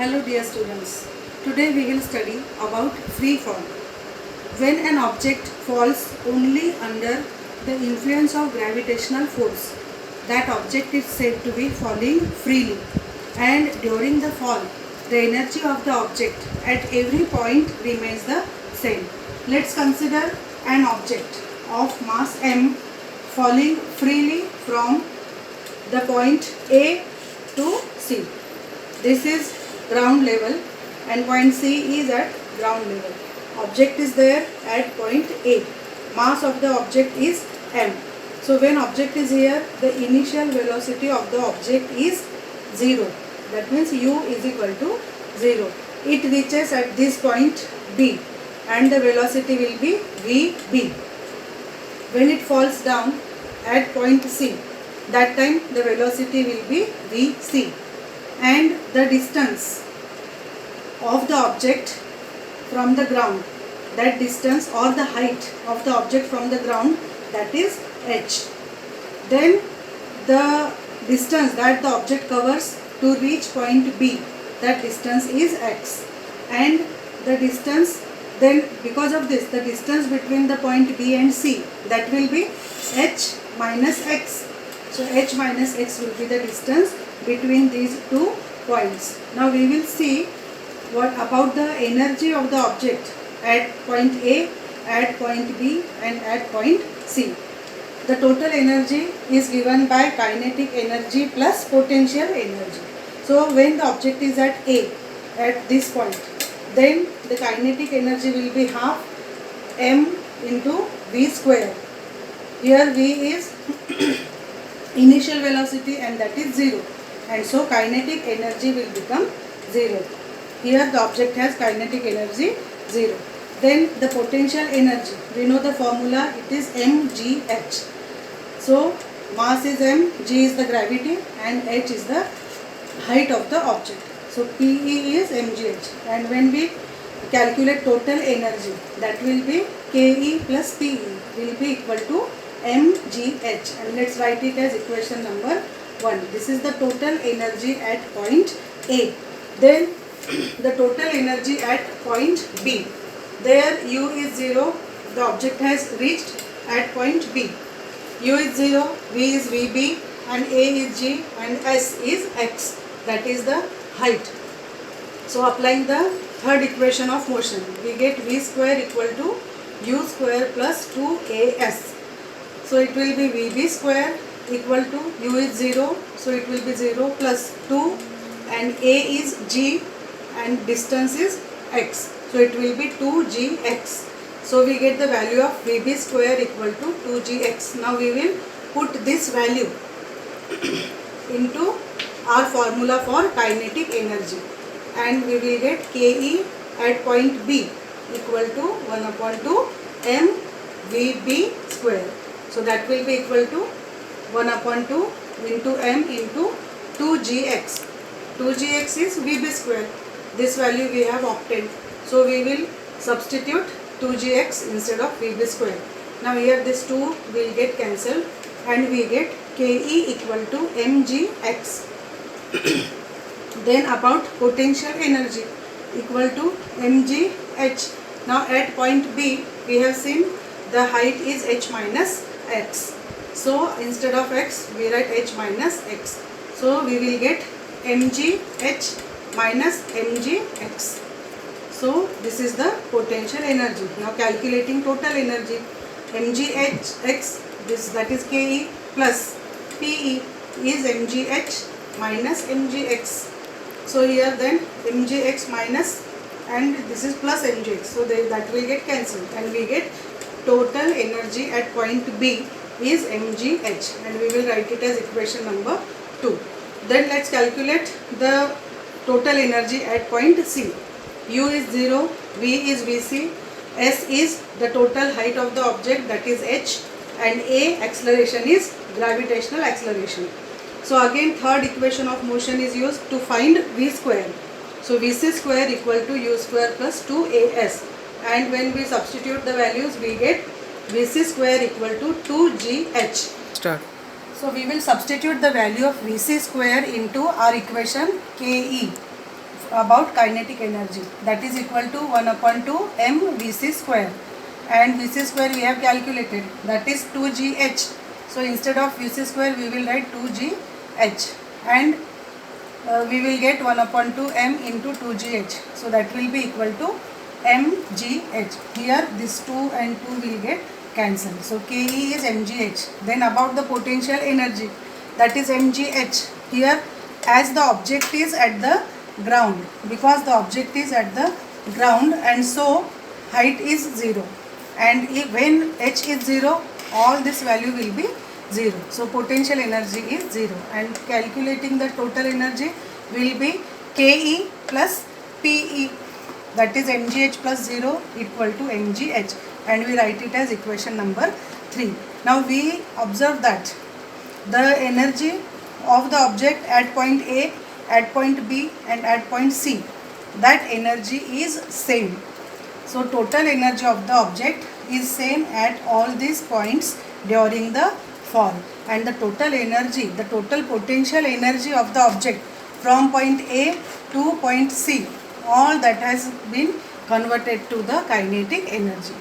Hello dear students, today we will study about free fall. When an object falls only under the influence of gravitational force, that object is said to be falling freely, and during the fall, the energy of the object at every point remains the same. Let's consider an object of mass m falling freely from the point A to C. This is ground level and point C is at ground level. Object is there at point A. Mass of the object is m. So when object is here, the initial velocity of the object is 0. That means u is equal to 0. It reaches at this point B and the velocity will be Vb. When it falls down at point C, that time the velocity will be Vc, and the distance of the object from the ground, that distance or the height of the object from the ground, that is h. Then the distance that the object covers to reach point B, that distance is x, and the distance, then because of this, the distance between the point B and C, that will be h minus x. So h minus x will be the distance between these two points. Now we will see what about the energy of the object at point A, at point B and at point C. The total energy is given by kinetic energy plus potential energy. So when the object is at A, at this point, then the kinetic energy will be half m into v square. Here v is initial velocity and that is 0, and so kinetic energy will become 0. Here the object has kinetic energy 0. Then the potential energy, we know the formula, it is mgh. So mass is m, g is the gravity and h is the height of the object. So Pe is mgh, and when we calculate total energy, that will be Ke plus Pe will be equal to mgh, and let's write it as equation number 1. This is the total energy at point A. Then the total energy at point B. There u is 0, the object has reached at point B. U is 0, V is Vb and A is G and S is X. That is the height. So applying the third equation of motion, we get V square equal to U square plus 2AS. So it will be Vb square equal to U is 0, so it will be 0 plus 2 and A is G and distance is X. So it will be 2gx. So we get the value of Vb square equal to 2gx. Now we will put this value into our formula for kinetic energy, and we will get Ke at point B equal to 1 upon 2 mVb square. So that will be equal to 1 upon 2 into m into 2gx. 2gx is Vb square. This value we have obtained. So we will substitute 2gx instead of Vb square. Now here this 2 will get cancelled and we get Ke equal to mgx. Then about potential energy equal to mgh. Now at point B we have seen the height is h minus x. So instead of x we write h minus x. So we will get mgh minus mgx. So this is the potential energy. Now calculating total energy, mgh, that is Ke plus Pe is mgh minus mgx. So here then mgx minus and this is plus mgx. So that will get cancelled and we get total energy at point B is mgh, and we will write it as equation number 2. Then let's calculate the total energy at point C. U is 0, V is Vc, S is the total height of the object, that is h, and A acceleration is gravitational acceleration. So again third equation of motion is used to find V square. So Vc square equal to U square plus 2AS, and when we substitute the values we get Vc square equal to 2gh. Start. So we will substitute the value of Vc square into our equation Ke. about kinetic energy, that is equal to 1 upon 2 mvc square, and vc square we have calculated, that is 2gh. So instead of vc square we will write 2gh, and we will get 1 upon 2 m into 2gh, so that will be equal to mgh. Here this 2 and 2 will get cancelled, so Ke is mgh. Then about the potential energy, that is mgh. Here, as the object is at the ground, because the object is at the ground, and so height is 0, and when h is 0, all this value will be 0. So potential energy is 0, and calculating the total energy will be Ke plus Pe, that is mgh plus 0 equal to mgh, and we write it as equation number 3. Now we observe that the energy of the object at point A, at point B, and at point C, that energy is same. So total energy of the object is same at all these points during the fall, and the total energy, the total potential energy of the object from point A to point C, all that has been converted to the kinetic energy.